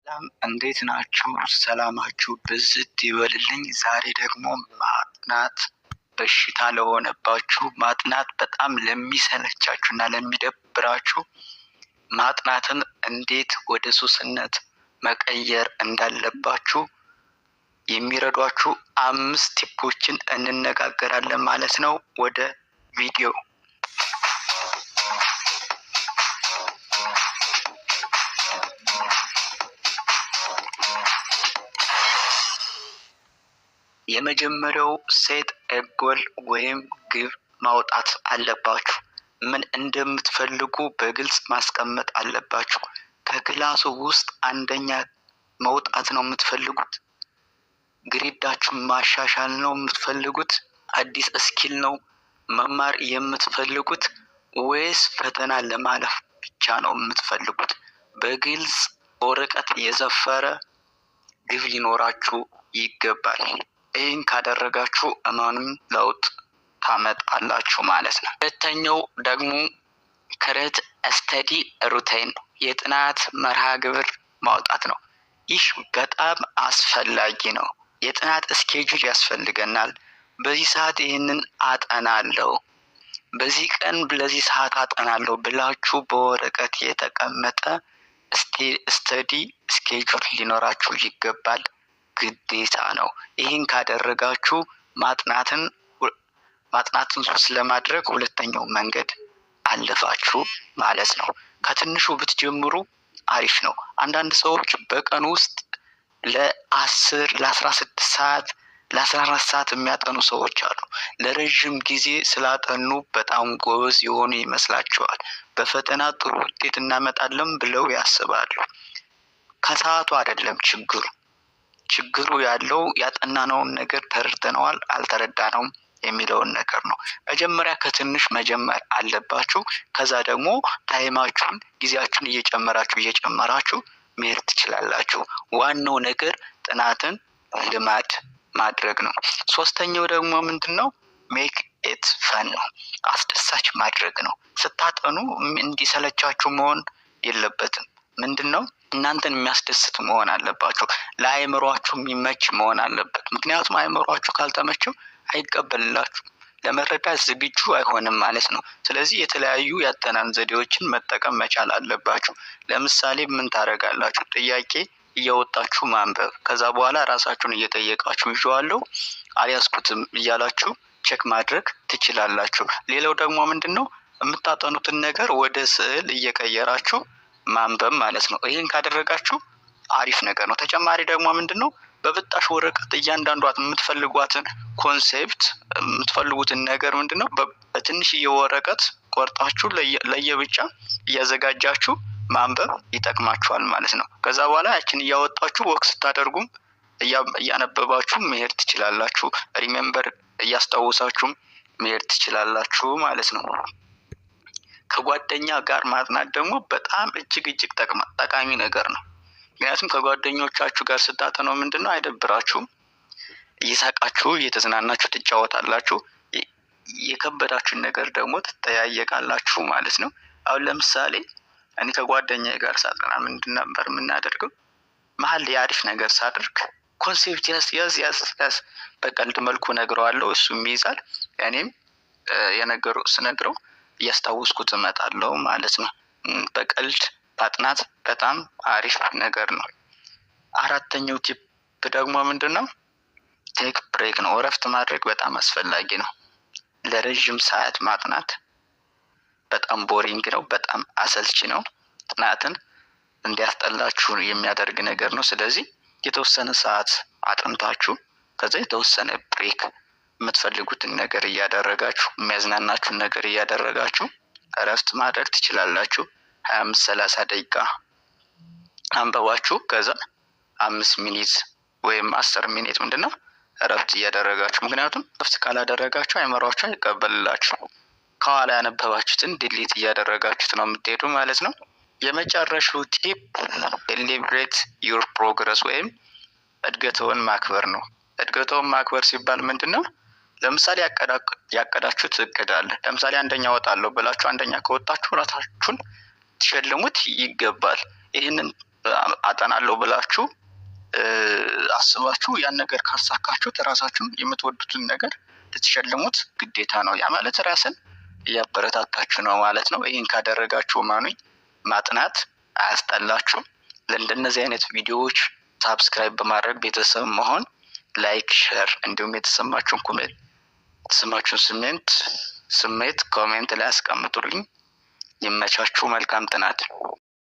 ሰላም እንዴት ናችሁ? ሰላማችሁ ብዝት ይበልልኝ። ዛሬ ደግሞ ማጥናት በሽታ ለሆነባችሁ፣ ማጥናት በጣም ለሚሰለቻችሁ እና ለሚደብራችሁ ማጥናትን እንዴት ወደ ሱስነት መቀየር እንዳለባችሁ የሚረዷችሁ 5 ቲፖችን እንነጋገራለን ማለት ነው። ወደ ቪዲዮ የመጀመሪያው ሴት ጎል ወይም ግብ ማውጣት አለባችሁ። ምን እንደምትፈልጉ በግልጽ ማስቀመጥ አለባችሁ። ከክላሱ ውስጥ አንደኛ መውጣት ነው የምትፈልጉት? ግሬዳችሁን ማሻሻል ነው የምትፈልጉት? አዲስ ስኪል ነው መማር የምትፈልጉት? ወይስ ፈተና ለማለፍ ብቻ ነው የምትፈልጉት? በግልጽ ወረቀት የሰፈረ ግብ ሊኖራችሁ ይገባል። ይህን ካደረጋችሁ እመኑኝ ለውጥ ታመጣላችሁ ማለት ነው። ሁለተኛው ደግሞ ክሬት ስተዲ ሩቲን የጥናት መርሃ ግብር ማውጣት ነው። ይህ በጣም አስፈላጊ ነው። የጥናት ስኬጁል ያስፈልገናል። በዚህ ሰዓት ይህንን አጠናለሁ፣ በዚህ ቀን ለዚህ ሰዓት አጠናለሁ ብላችሁ በወረቀት የተቀመጠ ስተዲ ስኬጁል ሊኖራችሁ ይገባል። ግዴታ ነው። ይህን ካደረጋችሁ ማጥናትን ሱስ ለማድረግ ሁለተኛው መንገድ አለፋችሁ ማለት ነው። ከትንሹ ብትጀምሩ አሪፍ ነው። አንዳንድ ሰዎች በቀን ውስጥ ለ10 ለ16 ሰዓት ለ14 ሰዓት የሚያጠኑ ሰዎች አሉ። ለረጅም ጊዜ ስላጠኑ በጣም ጎበዝ የሆኑ ይመስላቸዋል። በፈተና ጥሩ ውጤት እናመጣለን ብለው ያስባሉ። ከሰዓቱ አይደለም ችግሩ ያለው ያጠናነውን ነገር ተረድተነዋል አልተረዳነውም የሚለውን ነገር ነው። መጀመሪያ ከትንሽ መጀመር አለባችሁ። ከዛ ደግሞ ታይማችሁን ጊዜያችሁን እየጨመራችሁ መሄድ ትችላላችሁ። ዋናው ነገር ጥናትን ልማድ ማድረግ ነው። ሶስተኛው ደግሞ ምንድነው? ሜክ ኢት ፈን ነው። አስደሳች ማድረግ ነው። ስታጠኑ እንዲሰለቻችሁ መሆን የለበትም። ምንድነው? እናንተን የሚያስደስት መሆን አለባችሁ። ለአእምሯችሁ የሚመች መሆን አለበት። ምክንያቱም አእምሯችሁ ካልተመቸው አይቀበልላችሁ፣ ለመረዳት ዝግጁ አይሆንም ማለት ነው። ስለዚህ የተለያዩ ያጠናን ዘዴዎችን መጠቀም መቻል አለባችሁ። ለምሳሌ ምን ታደርጋላችሁ? ጥያቄ እያወጣችሁ ማንበብ። ከዛ በኋላ ራሳችሁን እየጠየቃችሁ ይዤዋለሁ አልያዝኩትም እያላችሁ ቼክ ማድረግ ትችላላችሁ። ሌላው ደግሞ ምንድነው? የምታጠኑትን ነገር ወደ ስዕል እየቀየራችሁ ማንበብ ማለት ነው። ይህን ካደረጋችሁ አሪፍ ነገር ነው። ተጨማሪ ደግሞ ምንድነው? በብጣሽ ወረቀት እያንዳንዷን የምትፈልጓትን ኮንሴፕት የምትፈልጉትን ነገር ምንድነው በትንሽዬ ወረቀት ቆርጣችሁ ለየብቻ እያዘጋጃችሁ ማንበብ ይጠቅማችኋል ማለት ነው። ከዛ በኋላ ያችን እያወጣችሁ ወክ ስታደርጉም እያነበባችሁ መሄድ ትችላላችሁ። ሪሜምበር እያስታወሳችሁ መሄድ ትችላላችሁ ማለት ነው። ከጓደኛ ጋር ማጥናት ደግሞ በጣም እጅግ ጠቃሚ ነገር ነው። ምክንያቱም ከጓደኞቻችሁ ጋር ስታጠኑ ምንድነው አይደብራችሁም። እየሳቃችሁ እየተዝናናችሁ ትጫወታላችሁ። የከበዳችሁን ነገር ደግሞ ትጠያየቃላችሁ ማለት ነው። አሁን ለምሳሌ እኔ ከጓደኛዬ ጋር ሳጠና ምንድን ነበር የምናደርገው? መሀል የአሪፍ ነገር ሳደርግ ኮንሴፕት ያዝ በቀልድ መልኩ ነግረዋለሁ፣ እሱም ይይዛል። እኔም ስነግረው እያስታወስኩት እመጣለሁ ማለት ነው። በቀልድ ማጥናት በጣም አሪፍ ነገር ነው። አራተኛው ቲፕ ደግሞ ምንድነው? ቴክ ብሬክ ነው። እረፍት ማድረግ በጣም አስፈላጊ ነው። ለረጅም ሰዓት ማጥናት በጣም ቦሪንግ ነው፣ በጣም አሰልቺ ነው። ጥናትን እንዲያስጠላችሁ የሚያደርግ ነገር ነው። ስለዚህ የተወሰነ ሰዓት አጥንታችሁ ከዛ የተወሰነ ብሬክ የምትፈልጉትን ነገር እያደረጋችሁ የሚያዝናናችሁን ነገር እያደረጋችሁ እረፍት ማድረግ ትችላላችሁ። 25-30 ደቂቃ አንበባችሁ ከዛ 5 ሚኒት ወይም 10 ሚኒት ምንድነው እረፍት እያደረጋችሁ። ምክንያቱም እረፍት ካላደረጋችሁ አይምሯችሁ አይቀበልላችሁ። ከኋላ ያነበባችሁትን ዲሊት እያደረጋችሁት ነው የምትሄዱ ማለት ነው። የመጨረሻው ቲፕ ሴሌብሬት ዩር ፕሮግረስ ወይም እድገትዎን ማክበር ነው። እድገትዎን ማክበር ሲባል ምንድነው? ለምሳሌ ያቀዳችሁት እቅድ አለ። ለምሳሌ አንደኛ ወጣለሁ ብላችሁ አንደኛ ከወጣችሁ ራሳችሁን ትሸልሙት ይገባል። ይህንን አጠናለሁ ብላችሁ አስባችሁ ያን ነገር ካሳካችሁት ራሳችሁን የምትወዱትን ነገር ልትሸልሙት ግዴታ ነው። ያ ማለት ራስን እያበረታታችሁ ነው ማለት ነው። ይህን ካደረጋችሁ ማኑኝ ማጥናት አያስጠላችሁም። ለእንደነዚህ አይነት ቪዲዮዎች ሳብስክራይብ በማድረግ ቤተሰብ መሆን፣ ላይክ፣ ሼር እንዲሁም የተሰማችሁን ስሜት ኮሜንት ላይ አስቀምጡልኝ። ይመቻችሁ። መልካም ጥናት።